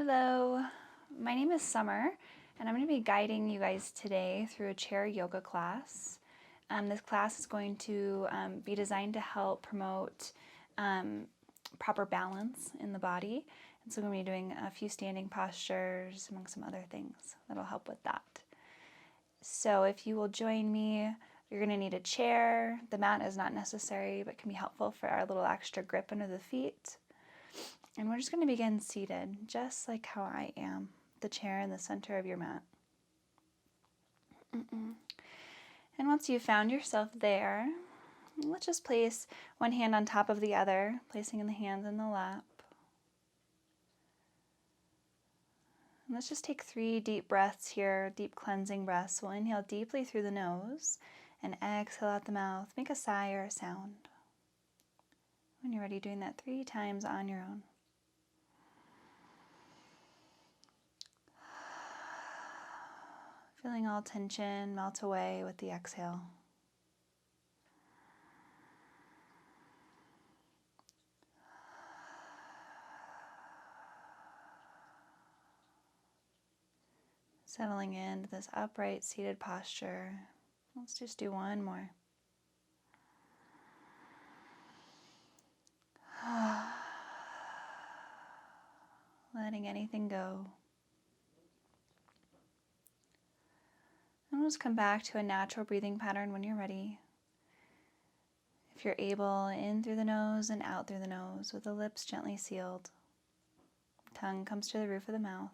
Hello, my name is Summer, and I'm going to be guiding you guys today through a chair yoga class. This class is going to be designed to help promote proper balance in the body. And so we're going to be doing a few standing postures among some other things that'll help with that. So if you will join me, you're going to need a chair. The mat is not necessary, but can be helpful for our little extra grip under the feet. And we're just going to begin seated, just like how I am, the chair in the center of your mat. And once you've found yourself there, let's just place one hand on top of the other, placing the hands in the lap. And let's just take 3 deep breaths here, deep cleansing breaths. We'll inhale deeply through the nose and exhale out the mouth. Make a sigh or a sound. When you're ready, doing that 3 times on your own. Feeling all tension melt away with the exhale. Settling into this upright seated posture. Let's just do one more. Letting anything go. And we'll just come back to a natural breathing pattern when you're ready. If you're able, in through the nose and out through the nose with the lips gently sealed. Tongue comes to the roof of the mouth.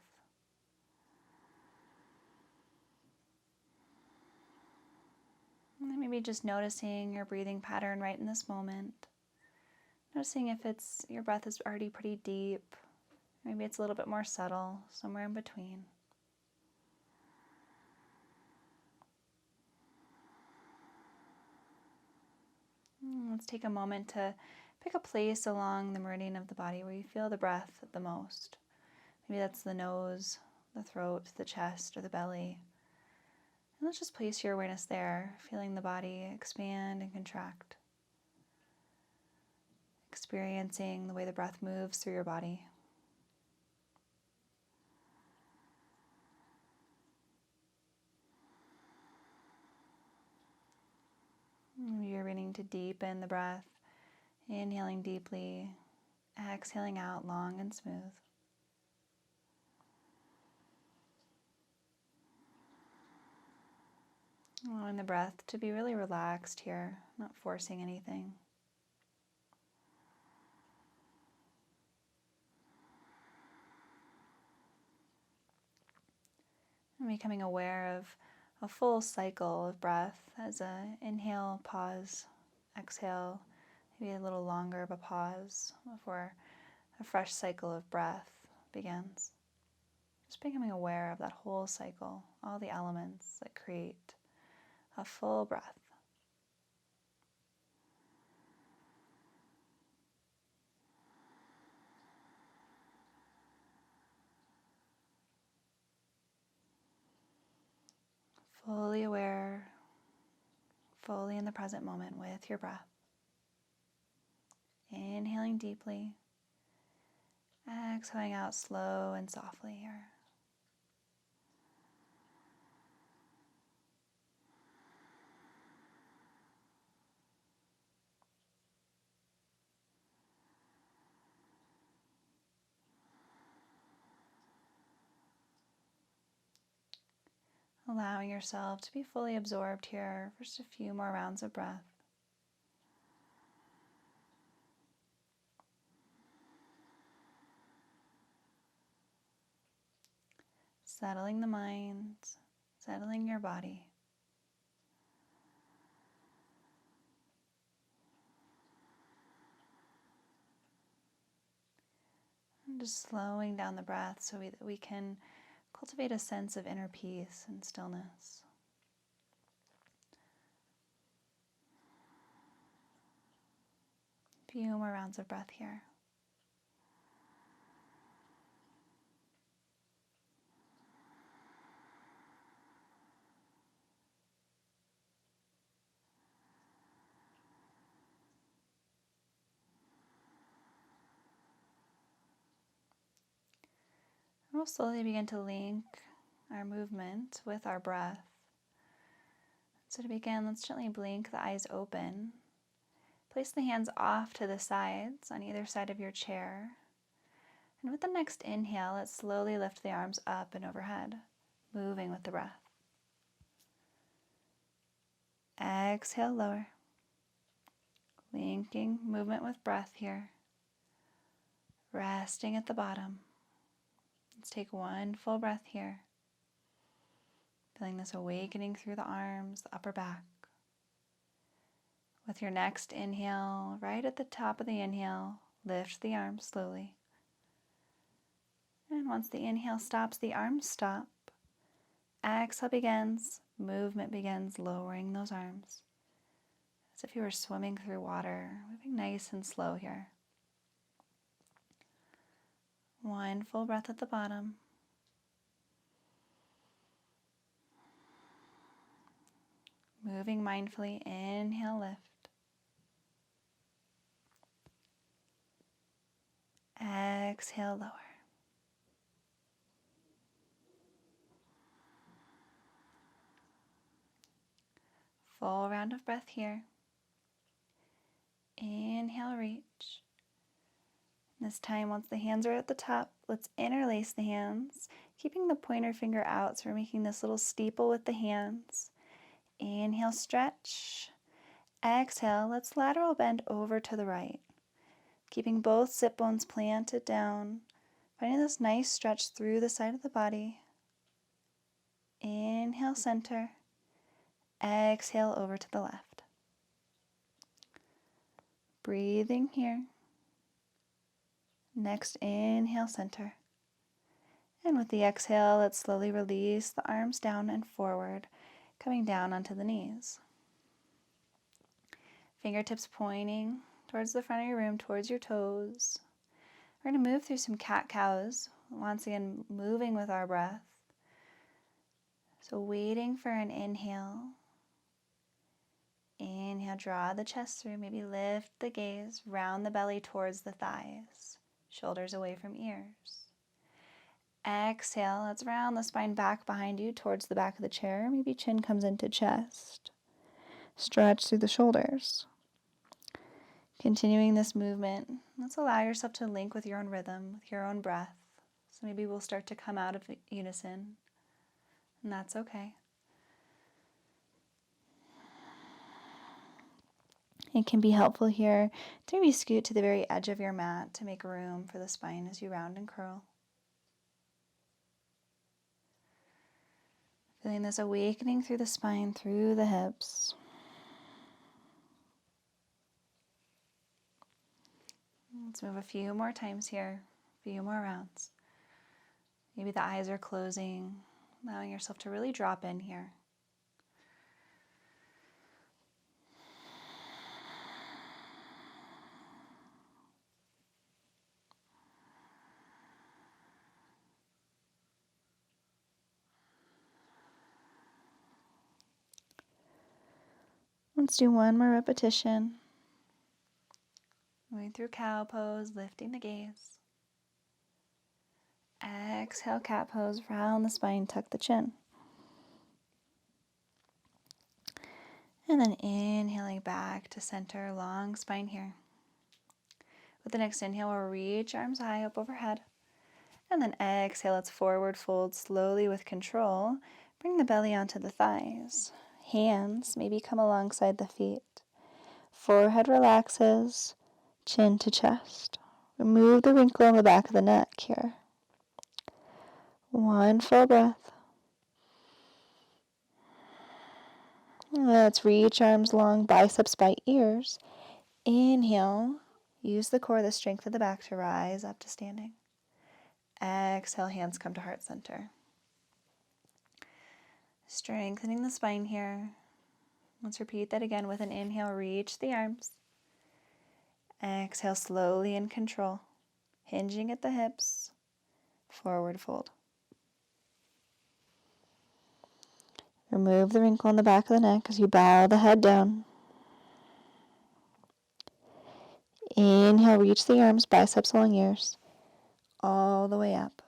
And then maybe just noticing your breathing pattern right in this moment. Noticing if your breath is already pretty deep. Maybe it's a little bit more subtle, somewhere in between. Let's take a moment to pick a place along the meridian of the body where you feel the breath the most. Maybe that's the nose, the throat, the chest, or the belly. And let's just place your awareness there, feeling the body expand and contract. Experiencing the way the breath moves through your body. You're beginning to deepen the breath, inhaling deeply, exhaling out long and smooth. Allowing the breath to be really relaxed here, not forcing anything. And becoming aware of a full cycle of breath as a inhale, pause, exhale, maybe a little longer of a pause before a fresh cycle of breath begins. Just becoming aware of that whole cycle, all the elements that create a full breath. Fully aware, fully in the present moment with your breath. Inhaling deeply, exhaling out slow and softly here. Allowing yourself to be fully absorbed here for just a few more rounds of breath. Settling the mind, settling your body. And just slowing down the breath so that we can cultivate a sense of inner peace and stillness. A few more rounds of breath here. We'll slowly begin to link our movement with our breath. So to begin, let's gently blink the eyes open. Place the hands off to the sides on either side of your chair. And with the next inhale, let's slowly lift the arms up and overhead, moving with the breath. Exhale, lower. Linking movement with breath here. Resting at the bottom. Let's take one full breath here. Feeling this awakening through the arms, the upper back. With your next inhale, right at the top of the inhale, lift the arms slowly. And once the inhale stops, the arms stop. Exhale begins, movement begins, lowering those arms. As if you were swimming through water, moving nice and slow here. One full breath at the bottom. Moving mindfully, inhale, lift. Exhale, lower. Full round of breath here. Inhale, reach. This time, once the hands are at the top, let's interlace the hands, keeping the pointer finger out, so we're making this little steeple with the hands. Inhale, stretch. Exhale, let's lateral bend over to the right, keeping both sit bones planted down, finding this nice stretch through the side of the body. Inhale, center. Exhale, over to the left. Breathing here. Next, inhale, center. And with the exhale, let's slowly release the arms down and forward, coming down onto the knees. Fingertips pointing towards the front of your room, towards your toes. We're going to move through some cat-cows, once again moving with our breath. So waiting for an inhale. Inhale, draw the chest through, maybe lift the gaze, round the belly towards the thighs, shoulders away from ears. Exhale, let's round the spine back behind you towards the back of the chair, maybe chin comes into chest. Stretch through the shoulders. Continuing this movement, let's allow yourself to link with your own rhythm, with your own breath. So maybe we'll start to come out of unison, and that's okay. It can be helpful here to maybe scoot to the very edge of your mat to make room for the spine as you round and curl. Feeling this awakening through the spine, through the hips. Let's move a few more times here, a few more rounds. Maybe the eyes are closing, allowing yourself to really drop in here. Let's do one more repetition. Going through cow pose, lifting the gaze. Exhale, cat pose, round the spine, tuck the chin. And then inhaling back to center, long spine here. With the next inhale, we'll reach arms high up overhead. And then exhale, let's forward fold slowly with control. Bring the belly onto the thighs. Hands maybe come alongside the feet. Forehead relaxes, chin to chest. Remove the wrinkle in the back of the neck here. One full breath. Let's reach arms long, biceps by ears. Inhale, use the core, the strength of the back to rise up to standing. Exhale, hands come to heart center. Strengthening the spine here. Let's repeat that again with an inhale, reach the arms. Exhale, slowly in control, hinging at the hips, forward fold. Remove the wrinkle in the back of the neck as you bow the head down. Inhale, reach the arms, biceps along ears, all the way up.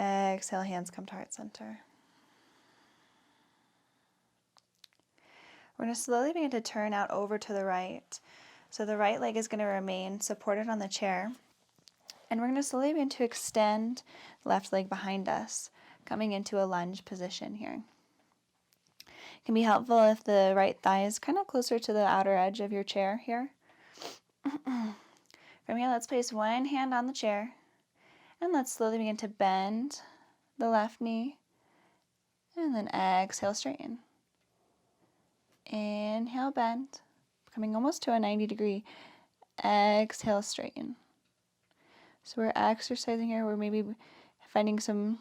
Exhale, hands come to heart center. We're going to slowly begin to turn out over to the right. So the right leg is going to remain supported on the chair. And we're going to slowly begin to extend the left leg behind us, coming into a lunge position here. It can be helpful if the right thigh is kind of closer to the outer edge of your chair here. From here, let's place one hand on the chair, and let's slowly begin to bend the left knee, and then exhale, straighten. Inhale, bend, coming almost to a 90-degree. Exhale, straighten. So we're exercising here. We're maybe finding some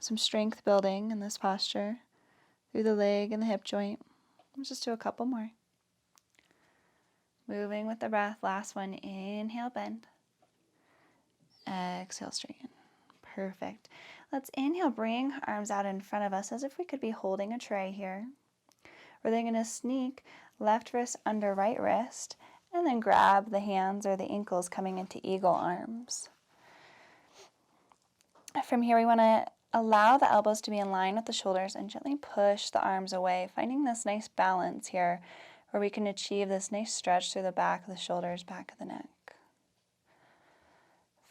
strength building in this posture through the leg and the hip joint. Let's just do a couple more. Moving with the breath. Last one. Inhale, bend. Exhale, straighten. Perfect. Let's inhale, bring arms out in front of us as if we could be holding a tray here. We're then going to sneak left wrist under right wrist and then grab the hands or the ankles coming into eagle arms. From here, we want to allow the elbows to be in line with the shoulders and gently push the arms away, finding this nice balance here where we can achieve this nice stretch through the back of the shoulders, back of the neck.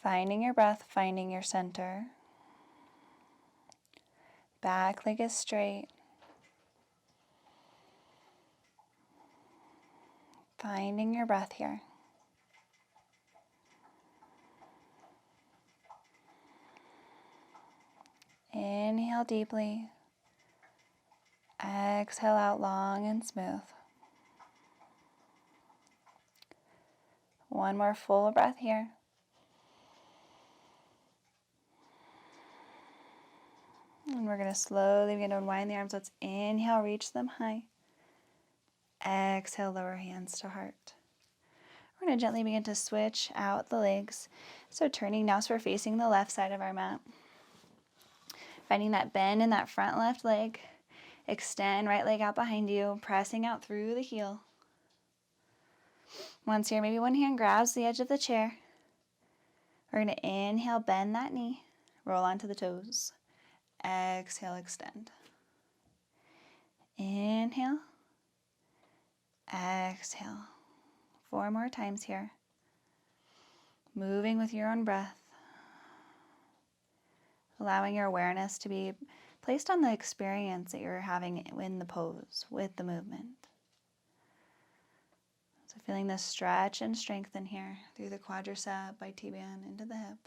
Finding your breath, finding your center. Back leg is straight. Finding your breath here. Inhale deeply. Exhale out long and smooth. One more full breath here. And we're going to slowly begin to unwind the arms. Let's inhale, reach them high. Exhale, lower hands to heart. We're going to gently begin to switch out the legs. So turning now, so we're facing the left side of our mat. Finding that bend in that front left leg. Extend right leg out behind you, pressing out through the heel. Once here, maybe one hand grabs the edge of the chair. We're going to inhale, bend that knee, roll onto the toes. Exhale, extend. Inhale. Exhale. 4 more times here. Moving with your own breath. Allowing your awareness to be placed on the experience that you're having in the pose with the movement. So feeling the stretch and strengthen here through the quadricep, bitibian, into the hip.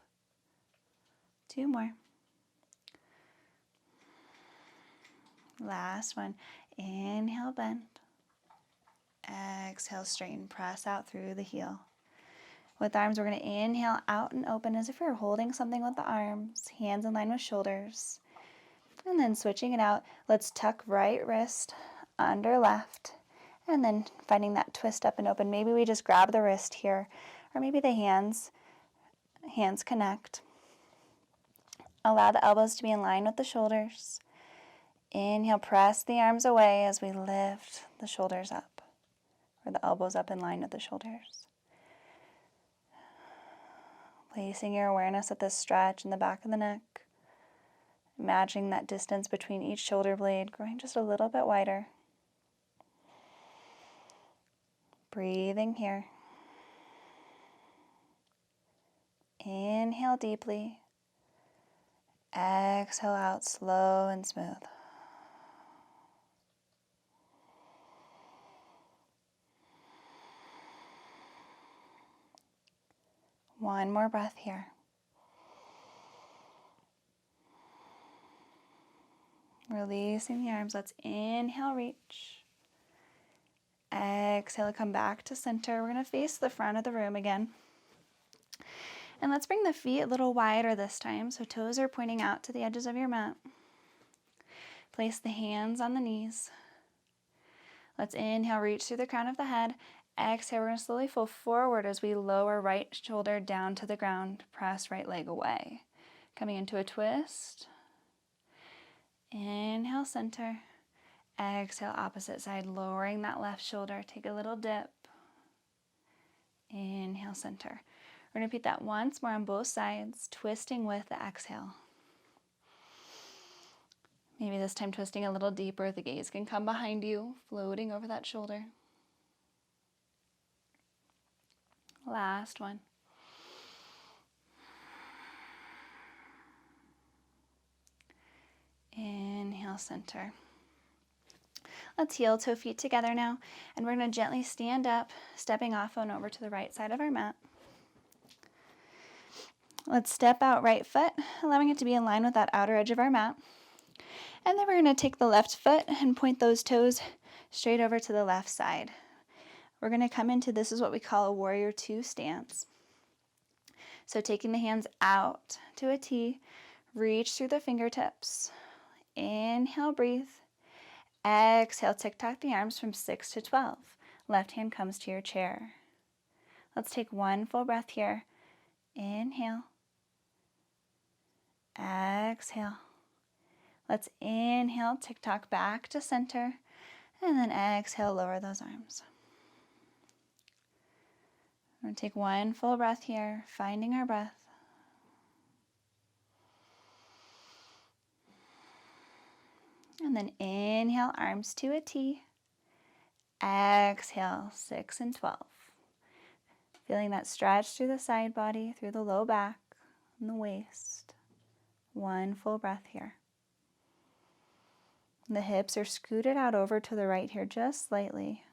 2 more. Last one. Inhale, bend. Exhale, straighten. Press out through the heel. With the arms, we're going to inhale out and open as if you're holding something with the arms. Hands in line with shoulders. And then switching it out, let's tuck right wrist under left. And then finding that twist up and open. Maybe we just grab the wrist here. Or maybe the hands connect. Allow the elbows to be in line with the shoulders. Inhale, press the arms away as we lift the shoulders up, or the elbows up in line with the shoulders. Placing your awareness at this stretch in the back of the neck. Imagining that distance between each shoulder blade growing just a little bit wider. Breathing here. Inhale deeply. Exhale out slow and smooth. One more breath here. Releasing the arms. Let's inhale, reach. Exhale, come back to center. We're going to face the front of the room again. And let's bring the feet a little wider this time, so toes are pointing out to the edges of your mat. Place the hands on the knees. Let's inhale, reach through the crown of the head. Exhale, we're going to slowly fold forward as we lower right shoulder down to the ground. Press right leg away. Coming into a twist. Inhale, center. Exhale, opposite side, lowering that left shoulder. Take a little dip. Inhale, center. We're going to repeat that once more on both sides, twisting with the exhale. Maybe this time twisting a little deeper. The gaze can come behind you, floating over that shoulder. Last one. Inhale, center. Let's heel toe feet together now, and we're going to gently stand up, stepping off and over to the right side of our mat. Let's step out right foot, allowing it to be in line with that outer edge of our mat. And then we're going to take the left foot and point those toes straight over to the left side. We're going to come into, this is what we call a warrior two stance. So taking the hands out to a T, reach through the fingertips. Inhale, breathe. Exhale, tick-tock the arms from 6 to 12. Left hand comes to your chair. Let's take one full breath here. Inhale. Exhale. Let's inhale, tick-tock back to center, and then exhale, lower those arms. We're going to take one full breath here, finding our breath. And then inhale, arms to a T. Exhale, 6 and 12. Feeling that stretch through the side body, through the low back and the waist. One full breath here. The hips are scooted out over to the right here just slightly.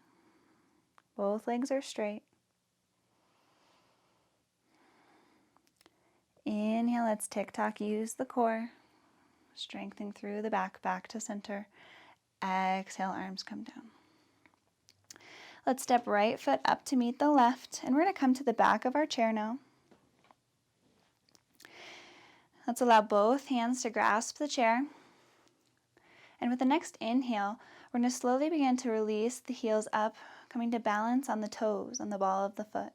Both legs are straight. Inhale, let's tick-tock, use the core. Strengthening through the back, back to center. Exhale, arms come down. Let's step right foot up to meet the left, and we're going to come to the back of our chair now. Let's allow both hands to grasp the chair. And with the next inhale, we're going to slowly begin to release the heels up, coming to balance on the toes, on the ball of the foot.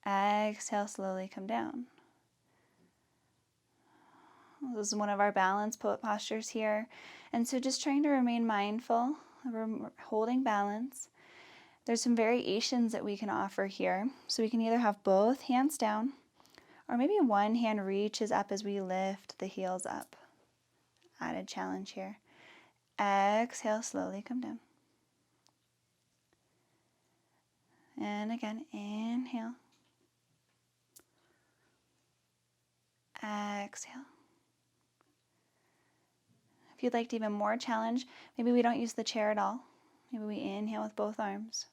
Exhale, slowly come down. This is one of our balance postures here. And so just trying to remain mindful, holding balance. There's some variations that we can offer here. So we can either have both hands down, or maybe one hand reaches up as we lift the heels up. Added challenge here. Exhale, slowly come down. And again, inhale. Exhale. If you'd like to even more challenge, maybe we don't use the chair at all. Maybe we inhale with both arms.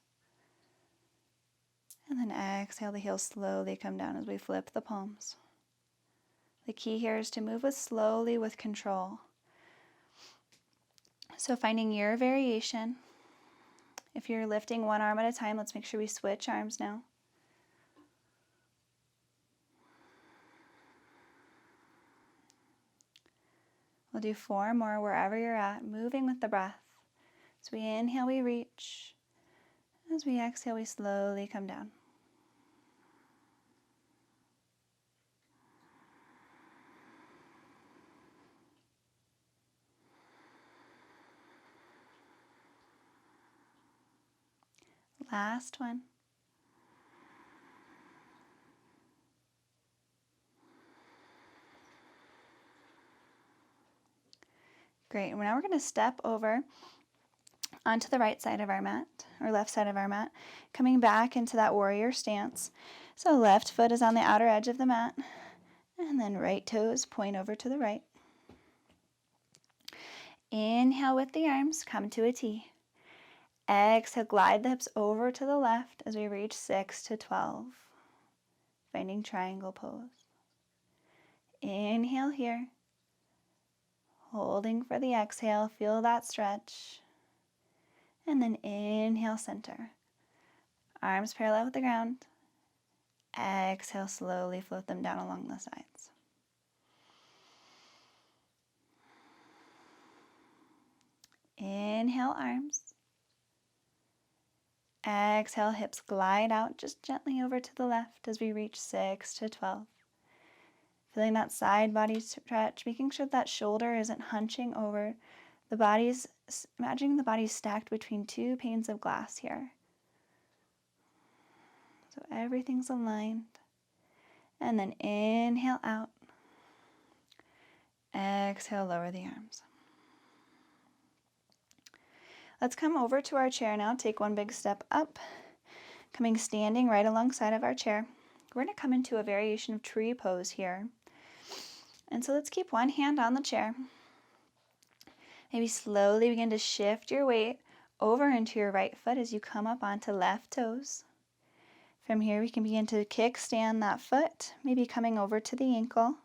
And then exhale, the heels slowly come down as we flip the palms. The key here is to move slowly with control. So finding your variation. If you're lifting one arm at a time, let's make sure we switch arms now. We'll do 4 more wherever you're at, moving with the breath. As we inhale, we reach. As we exhale, we slowly come down. Last one. Great. Now we're going to step over onto the right side of our mat, or left side of our mat, coming back into that warrior stance. So left foot is on the outer edge of the mat, and then right toes point over to the right. Inhale with the arms, come to a T. Exhale, glide the hips over to the left as we reach 6 to 12. Finding triangle pose. Inhale here. Holding for the exhale, feel that stretch. And then inhale, center. Arms parallel with the ground. Exhale, slowly float them down along the sides. Inhale, arms. Exhale, hips glide out just gently over to the left as we reach 6 to 12. Feeling that side body stretch, making sure that shoulder isn't hunching over. Imagining the body's stacked between 2 panes of glass here. So everything's aligned. And then inhale out. Exhale, lower the arms. Let's come over to our chair now. Take one big step up, coming standing right alongside of our chair. We're going to come into a variation of tree pose here. And so let's keep one hand on the chair. Maybe slowly begin to shift your weight over into your right foot as you come up onto left toes. From here, we can begin to kickstand that foot, maybe coming over to the ankle.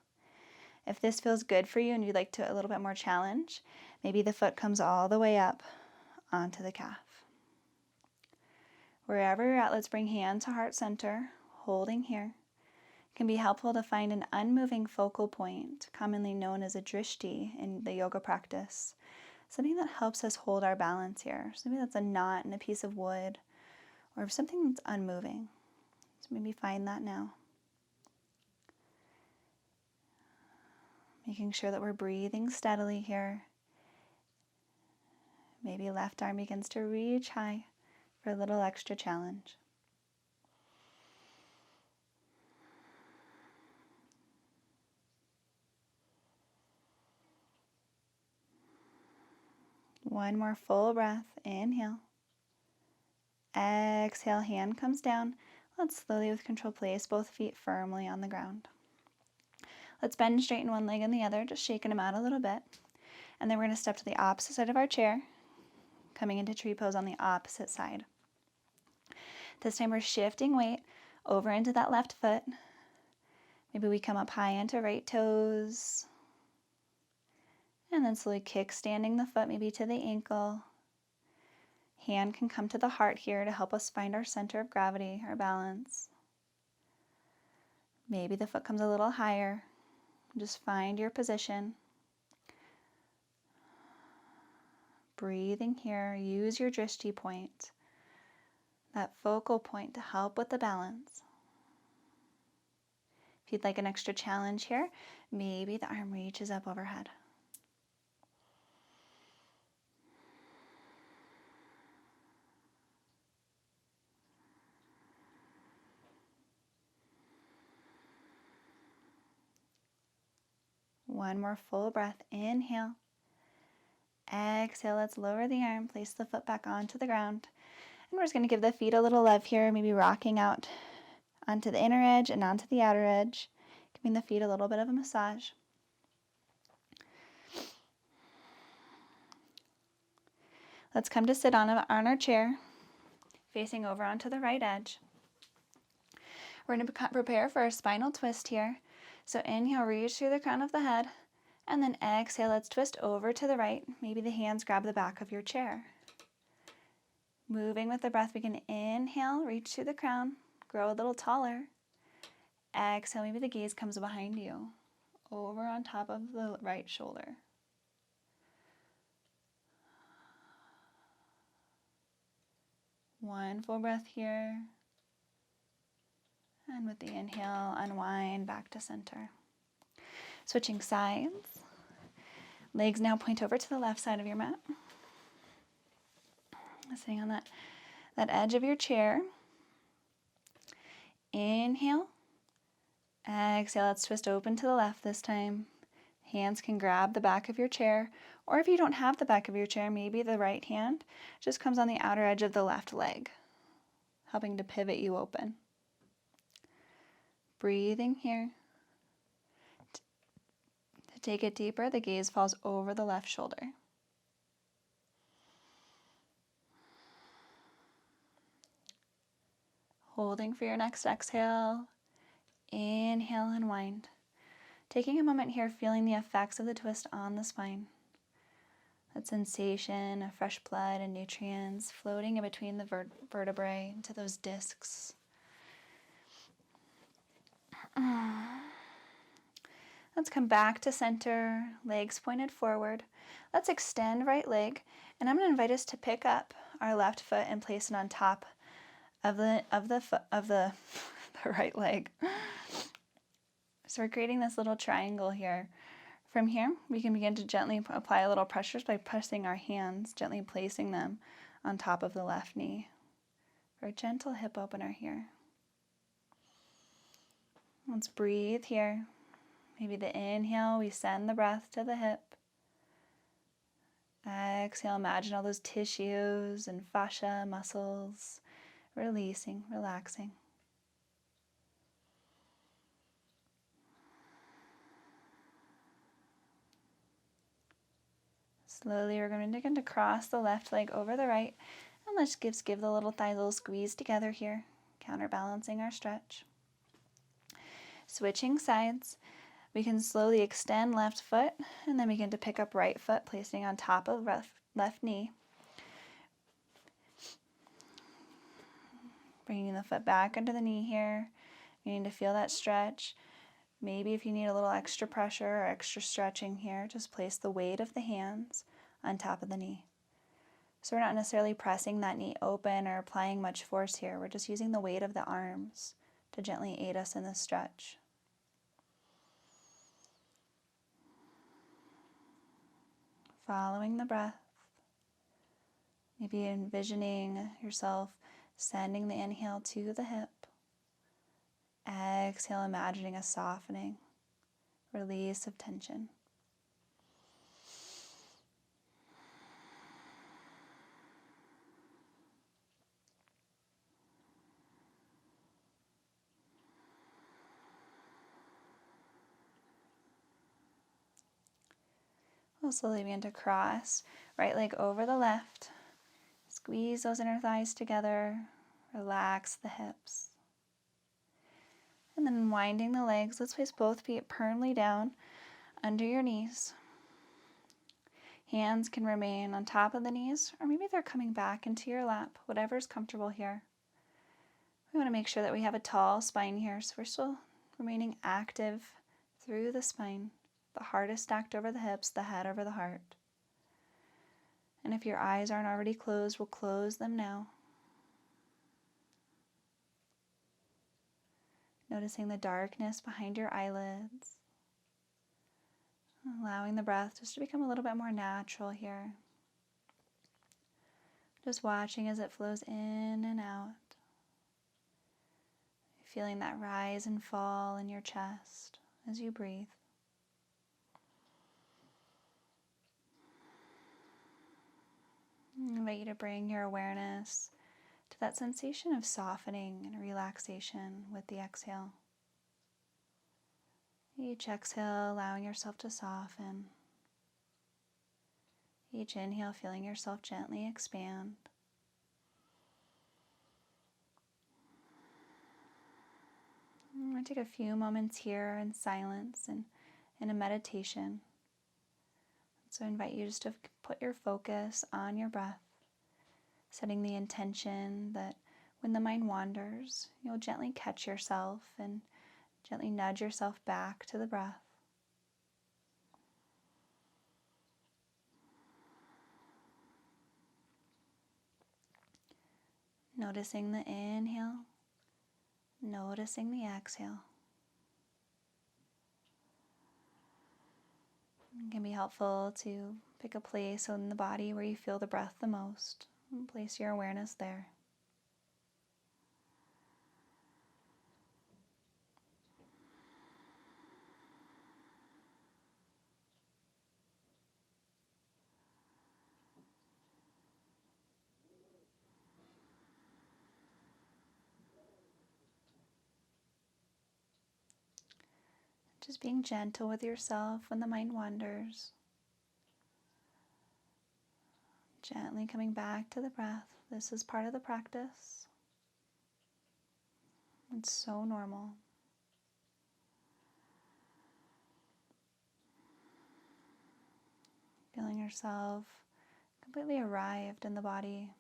If this feels good for you and you'd like to a little bit more challenge, maybe the foot comes all the way up onto the calf. Wherever you're at, let's bring hand to heart center, holding here. It can be helpful to find an unmoving focal point, commonly known as a drishti in the yoga practice. Something that helps us hold our balance here. So maybe that's a knot in a piece of wood or something that's unmoving. So maybe find that now. Making sure that we're breathing steadily here. Maybe left arm begins to reach high for a little extra challenge. One more full breath. Inhale. Exhale, hand comes down. Let's slowly with control place both feet firmly on the ground. Let's bend and straighten one leg and the other, just shaking them out a little bit. And then we're going to step to the opposite side of our chair, coming into tree pose on the opposite side. This time we're shifting weight over into that left foot. Maybe we come up high into right toes. And then slowly kickstanding the foot maybe to the ankle. Hand can come to the heart here to help us find our center of gravity, our balance. Maybe the foot comes a little higher. Just find your position. Breathing here, use your drishti point, that focal point to help with the balance. If you'd like an extra challenge here, maybe the arm reaches up overhead. One more full breath. Inhale. Exhale. Let's lower the arm. Place the foot back onto the ground. And we're just going to give the feet a little love here, maybe rocking out onto the inner edge and onto the outer edge, giving the feet a little bit of a massage. Let's come to sit on our chair, facing over onto the right edge. We're going to prepare for a spinal twist here. So inhale, reach through the crown of the head, and then exhale, let's twist over to the right. Maybe the hands grab the back of your chair. Moving with the breath, we can inhale, reach through the crown, grow a little taller. Exhale, maybe the gaze comes behind you, over on top of the right shoulder. One full breath here. And with the inhale, unwind back to center. Switching sides. Legs now point over to the left side of your mat. Sitting on that edge of your chair. Inhale. Exhale, let's twist open to the left this time. Hands can grab the back of your chair, or if you don't have the back of your chair, maybe the right hand just comes on the outer edge of the left leg, helping to pivot you open. Breathing here. To take it deeper, the gaze falls over the left shoulder. Holding for your next exhale. Inhale, unwind. Taking a moment here, feeling the effects of the twist on the spine. That sensation of fresh blood and nutrients floating in between the vertebrae into those discs. Let's come back to center, legs pointed forward. Let's extend right leg, and I'm going to invite us to pick up our left foot and place it on top of the right leg. So we're creating this little triangle here. From here, we can begin to gently apply a little pressure by pressing our hands, gently placing them on top of the left knee for a gentle hip opener here. Let's breathe here. Maybe the inhale, we send the breath to the hip. Exhale, imagine all those tissues and fascia, muscles, releasing, relaxing. Slowly, we're going to begin to cross the left leg over the right. And let's give the little thighs a little squeeze together here, counterbalancing our stretch. Switching sides, we can slowly extend left foot and then begin to pick up right foot, placing on top of left knee. Bringing the foot back under the knee here. You need to feel that stretch. Maybe if you need a little extra pressure or extra stretching here, just place the weight of the hands on top of the knee. So we're not necessarily pressing that knee open or applying much force here. We're just using the weight of the arms to gently aid us in this stretch. Following the breath. Maybe envisioning yourself sending the inhale to the hip. Exhale, imagining a softening, release of tension. We'll slowly begin to cross right leg over the left. Squeeze those inner thighs together. Relax the hips. And then winding the legs, let's place both feet firmly down under your knees. Hands can remain on top of the knees, or maybe they're coming back into your lap, whatever's comfortable here. We want to make sure that we have a tall spine here, so we're still remaining active through the spine. The heart is stacked over the hips, the head over the heart. And if your eyes aren't already closed, we'll close them now. Noticing the darkness behind your eyelids. Allowing the breath just to become a little bit more natural here. Just watching as it flows in and out. Feeling that rise and fall in your chest as you breathe. I invite you to bring your awareness to that sensation of softening and relaxation with the exhale. Each exhale, allowing yourself to soften. Each inhale, feeling yourself gently expand. I'm going to take a few moments here in silence and in a meditation. So I invite you just to put your focus on your breath, setting the intention that when the mind wanders, you'll gently catch yourself and gently nudge yourself back to the breath. Noticing the inhale, noticing the exhale. It can be helpful to pick a place in the body where you feel the breath the most and place your awareness there. Just being gentle with yourself when the mind wanders. Gently coming back to the breath. This is part of the practice. It's so normal. Feeling yourself completely arrived in the body.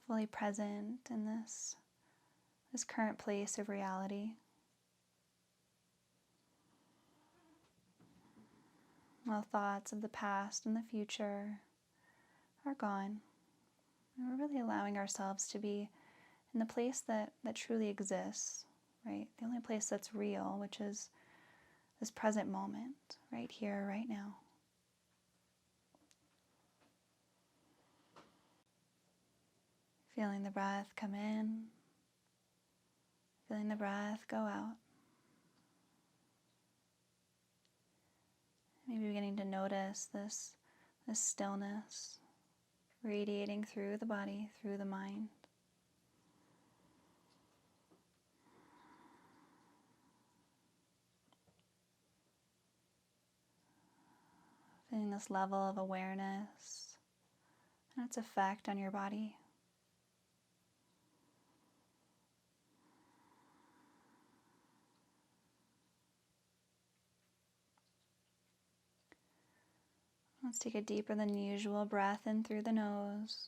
Fully present in this current place of reality. All thoughts of the past and the future are gone. And we're really allowing ourselves to be in the place that truly exists, right? The only place that's real, which is this present moment, right here, right now. Feeling the breath come in, feeling the breath go out. beginning to notice this stillness radiating through the body, through the mind. Feeling this level of awareness and its effect on your body. Let's take a deeper than usual breath in through the nose.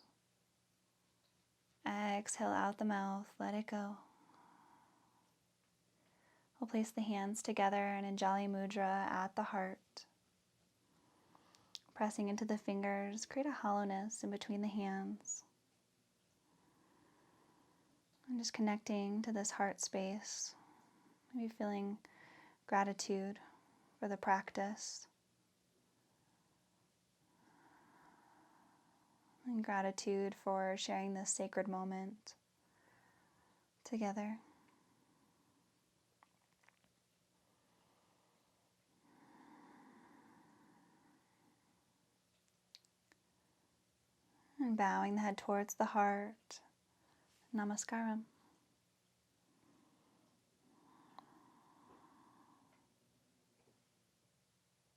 Exhale out the mouth, let it go. We'll place the hands together in Anjali Mudra at the heart. Pressing into the fingers, create a hollowness in between the hands. And just connecting to this heart space. Maybe feeling gratitude for the practice. And gratitude for sharing this sacred moment together. And bowing the head towards the heart. Namaskaram.